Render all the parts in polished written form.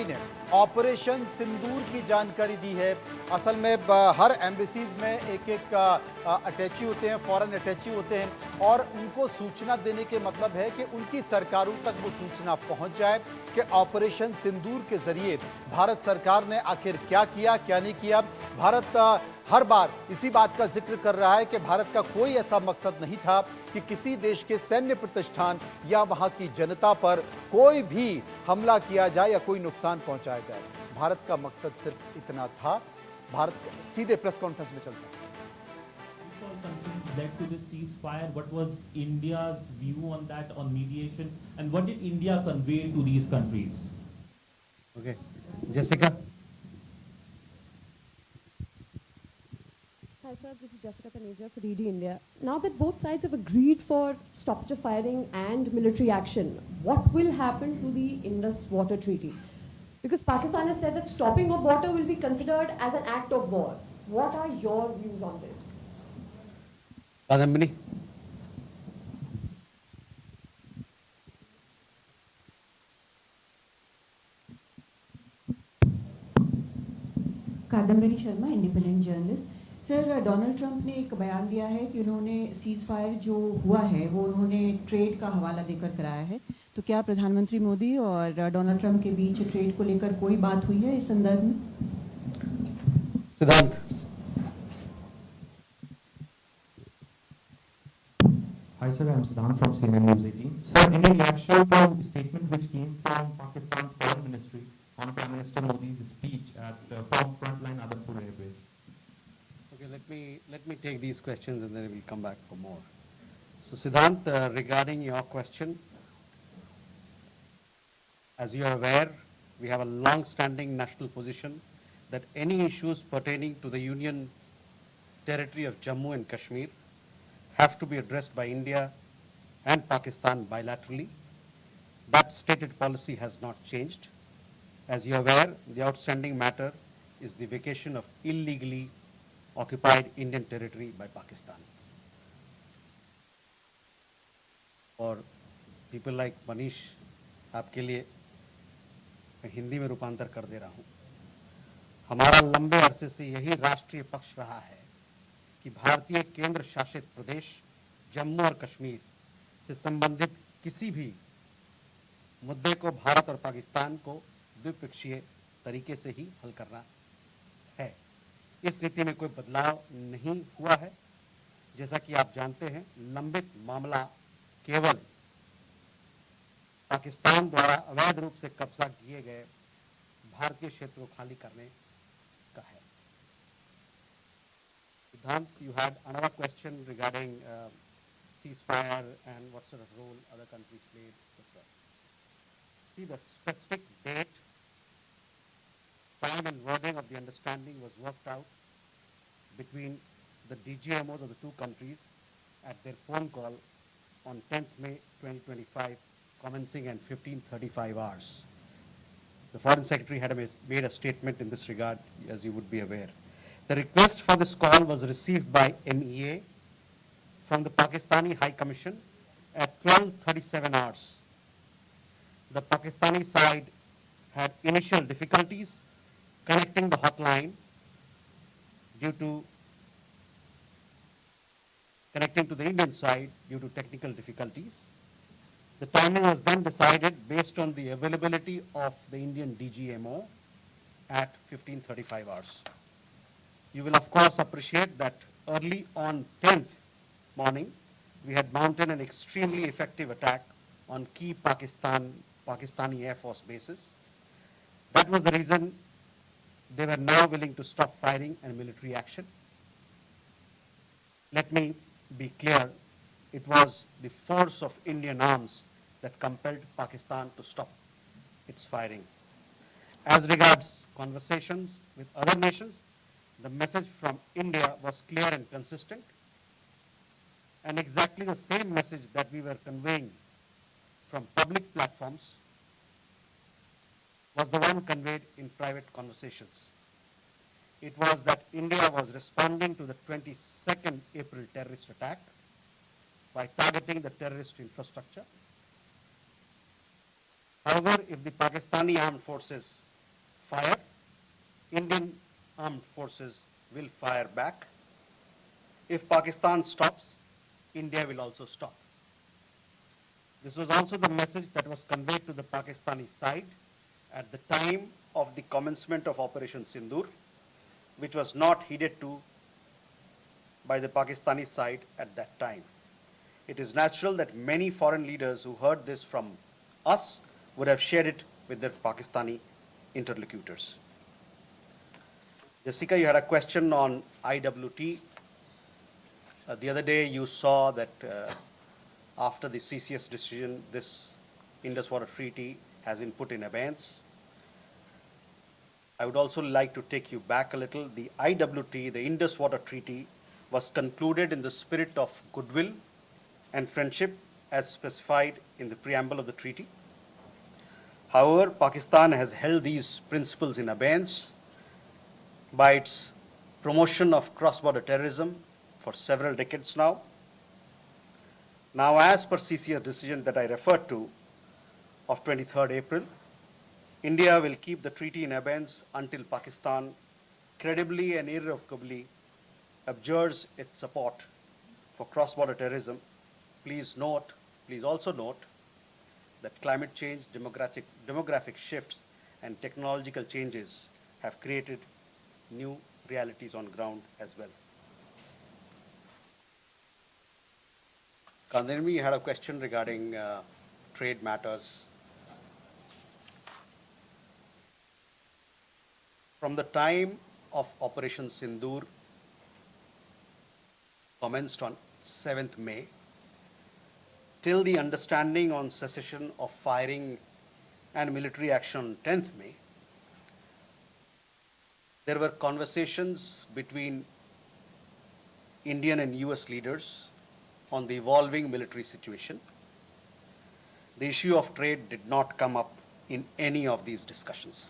ने ऑपरेशन सिंदूर की जानकारी दी है। असल में हर एम्बेसीज में एक अटैची होते हैं, फॉरेन अटैची होते हैं और उनको सूचना देने के मतलब है कि उनकी सरकारों तक वो सूचना पहुंच जाए कि ऑपरेशन सिंदूर के जरिए भारत सरकार ने आखिर क्या किया, क्या नहीं किया। भारत हर बार इसी बात का जिक्र कर रहा है कि भारत का कोई ऐसा मकसद नहीं था कि किसी देश के सैन्य प्रतिष्ठान या वहां की जनता पर कोई भी हमला किया जाए या कोई नुकसान पहुंचाया जाए। भारत का मकसद सिर्फ इतना था। भारत सीधे प्रेस कॉन्फ्रेंस में चलता है। Led to this ceasefire. What was India's view on that, on mediation, and what did India convey to these countries? Okay, Jessica. Hi sir, this is Jessica Taneja for DD India. Now that both sides have agreed for stoppage of firing and military action, what will happen to the Indus Water Treaty? Because Pakistan has said that stopping of water will be considered as an act of war. What are your views on this? Kadambini. Kadambari Sharma, independent journalist. Sir, Donald Trump ने एक बयान दिया है कि उन्होंने cease fire जो हुआ है वो उन्होंने ट्रेड का हवाला देकर कराया है। तो क्या प्रधानमंत्री मोदी और डोनाल्ड ट्रंप के बीच ट्रेड को लेकर कोई बात हुई है इस संदर्भ में? सिद्धांत। Hi sir, I am Siddhant from Senior News 18. Sir, any reaction to a statement which came from Pakistan's Foreign Ministry on Prime Minister Modi's speech at PoK Frontline Adapur Airbase? Okay, let me take these questions and then we'll come back for more. So Siddhant, regarding your question, as you are aware, we have a long-standing national position that any issues pertaining to the Union territory of Jammu and Kashmir have to be addressed by India and Pakistan bilaterally. That stated policy has not changed. As you are aware, the outstanding matter is the vacation of illegally occupied Indian territory by Pakistan. और people like Manish, आपके लिए मैं हिंदी में रूपांतर कर दे रहा हूँ। हमारा लंबे अरसे से यही राष्ट्रीय पक्ष रहा है कि भारतीय केंद्र शासित प्रदेश जम्मू और कश्मीर से संबंधित किसी भी मुद्दे को भारत और पाकिस्तान को द्विपक्षीय तरीके से ही हल करना है। इस नीति में कोई बदलाव नहीं हुआ है। जैसा कि आप जानते हैं, लंबित मामला केवल पाकिस्तान द्वारा अवैध रूप से कब्जा किए गए भारतीय क्षेत्र को खाली करने का है। Siddhant, you had another question regarding ceasefire and what sort of role other countries played, etc. See, the specific date, time and wording of the understanding was worked out between the DGMOs of the two countries at their phone call on 10th May 2025, commencing at 15:35 hours. The Foreign Secretary had made a statement in this regard, as you would be aware. The request for this call was received by MEA from the Pakistani High Commission at 12:37 hours. The Pakistani side had initial difficulties connecting the hotline due to connecting to the Indian side due to technical difficulties. The timing was then decided based on the availability of the Indian DGMO at 15:35 hours. You will of course appreciate that early on 10th morning, we had mounted an extremely effective attack on key Pakistani Air Force bases. That was the reason they were now willing to stop firing and military action. Let me be clear, it was the force of Indian arms that compelled Pakistan to stop its firing. As regards conversations with other nations, the message from India was clear and consistent, and exactly the same message that we were conveying from public platforms was the one conveyed in private conversations. It was that India was responding to the 22nd April terrorist attack by targeting the terrorist infrastructure. However, if the Pakistani armed forces fire, Indian armed forces will fire back. If Pakistan stops, India will also stop. This was also the message that was conveyed to the Pakistani side at the time of the commencement of Operation Sindoor, which was not heeded to by the Pakistani side at that time. It is natural that many foreign leaders who heard this from us would have shared it with their Pakistani interlocutors. Jessica, you had a question on IWT. The other day you saw that after the CCS decision, this Indus Water Treaty has been put in abeyance. I would also like to take you back a little. The IWT, the Indus Water Treaty, was concluded in the spirit of goodwill and friendship as specified in the preamble of the treaty. However, Pakistan has held these principles in abeyance by its promotion of cross-border terrorism for several decades now. Now, as per CCS decision that I referred to of 23rd April, India will keep the treaty in abeyance until Pakistan credibly and irrevocably abjures its support for cross-border terrorism. Please also note that climate change, demographic shifts, and technological changes have created new realities on ground as well. Kandanmi, you had a question regarding trade matters. From the time of Operation Sindoor commenced on 7th May, till the understanding on cessation of firing and military action on 10th May, there were conversations between Indian and US leaders on the evolving military situation. The issue of trade did not come up in any of these discussions.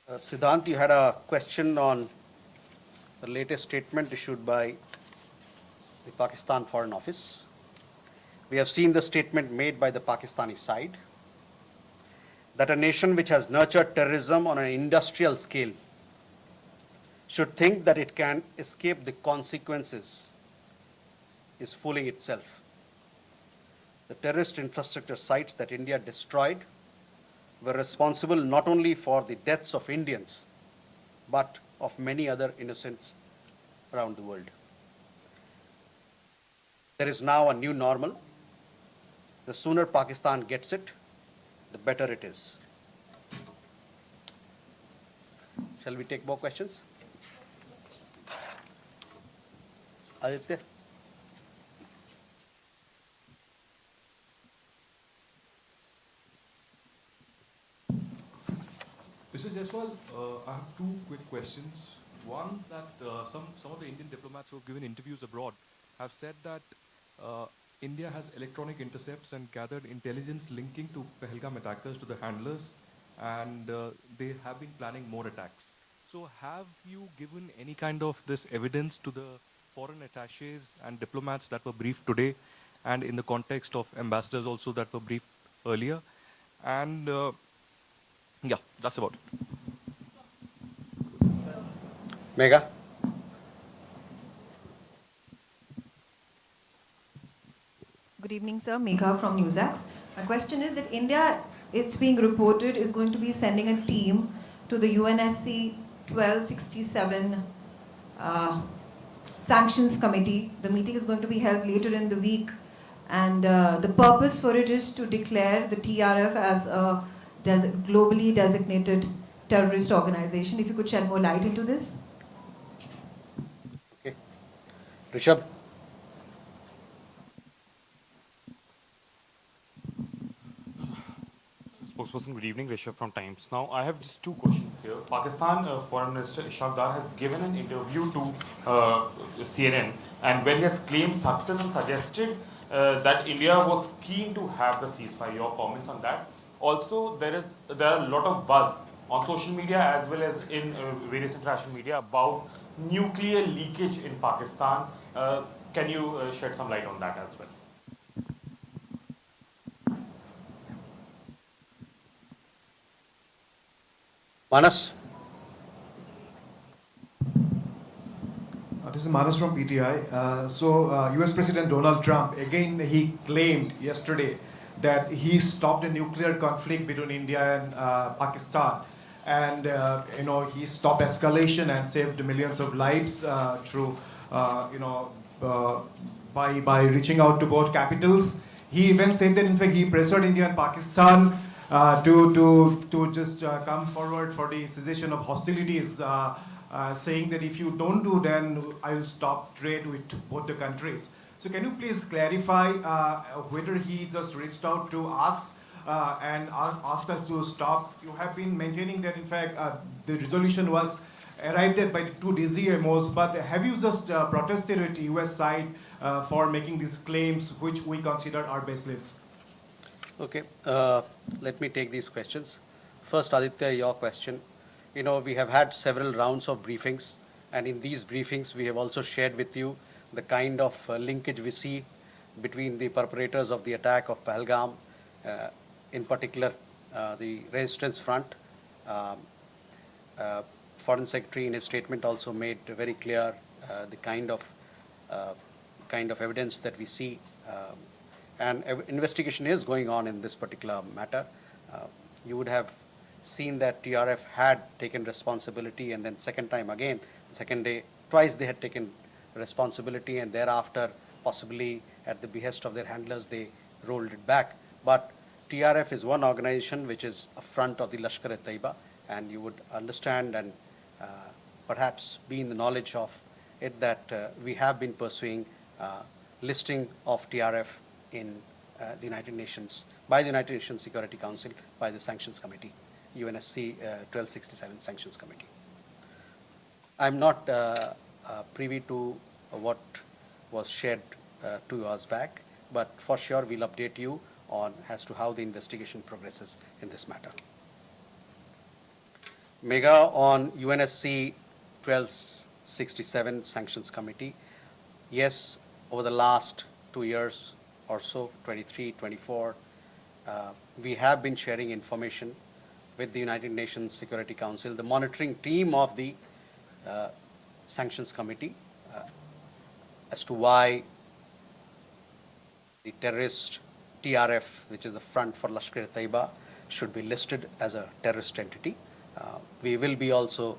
Siddhant, you had a question on the latest statement issued by the Pakistan Foreign Office. We have seen the statement made by the Pakistani side that a nation which has nurtured terrorism on an industrial scale should think that it can escape the consequences is fooling itself. The terrorist infrastructure sites that India destroyed were responsible not only for the deaths of Indians, but of many other innocents around the world. There is now a new normal. The sooner Pakistan gets it, the better it is. Shall we take more questions? Aditya? Mr. Jaiswal, I have two quick questions. One, that some of the Indian diplomats who have given interviews abroad have said that India has electronic intercepts and gathered intelligence linking to Pahalgam attackers to the handlers, and they have been planning more attacks. So have you given any kind of this evidence to the foreign attaches and diplomats that were briefed today, and in the context of ambassadors also that were briefed earlier? And yeah, that's about it. Mega? Good evening, sir. Megha from NewsAx. My question is that India, it's being reported, is going to be sending a team to the UNSC 1267 Sanctions Committee. The meeting is going to be held later in the week, and the purpose for it is to declare the TRF as a globally designated terrorist organization. If you could shed more light into this. Okay. Rishabh? Spokesperson, good evening. Rishabh from Times. Now, I have just two questions here. Pakistan Foreign Minister Ishaq Dar has given an interview to CNN, and where he has claimed success and suggested that India was keen to have the ceasefire. Your comments on that? Also, there are a lot of buzz on social media as well as in various international media about nuclear leakage in Pakistan. Can you shed some light on that as well? Manas? This is Manas from PTI. US President Donald Trump, again, he claimed yesterday that he stopped a nuclear conflict between India and Pakistan. And, he stopped escalation and saved millions of lives through, by reaching out to both capitals. He even said that, in fact, he pressured India and Pakistan to just come forward for the cessation of hostilities, saying that if you don't do, then I will stop trade with both the countries. So can you please clarify whether he just reached out to us and asked us to stop? You have been maintaining that, in fact, the resolution was arrived at by the two DGMOs, but have you just protested at the US side for making these claims, which we consider are baseless? Okay, let me take these questions. First, Aditya, your question. We have had several rounds of briefings, and in these briefings, we have also shared with you the kind of linkage we see between the perpetrators of the attack of Pahalgam, in particular, the Resistance Front. Foreign Secretary in his statement also made very clear the kind of evidence that we see, and investigation is going on in this particular matter. You would have seen that TRF had taken responsibility, and then second time again, second day, twice they had taken responsibility, and thereafter, possibly at the behest of their handlers, they rolled it back. But TRF is one organization which is a front of the Lashkar-e-Taiba, and you would understand and perhaps be in the knowledge of it that we have been pursuing listing of TRF in the United Nations, by the United Nations Security Council, by the Sanctions Committee, UNSC 1267 Sanctions Committee. I'm not privy to what was shared 2 hours back, but for sure we'll update you on as to how the investigation progresses in this matter. MEA on UNSC 1267 Sanctions Committee. Yes, over the last 2 years or so, 23, 24, we have been sharing information with the United Nations Security Council, the monitoring team of the Sanctions Committee, as to why the terrorist TRF, which is the front for Lashkar-e-Taiba, should be listed as a terrorist entity. We will be also,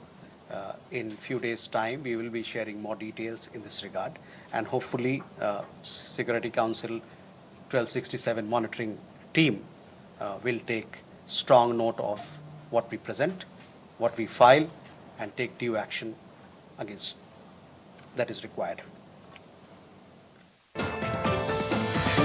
in few days' time, we will be sharing more details in this regard, and hopefully Security Council 1267 monitoring team will take strong note of what we present, what we file, and take due action against that is required.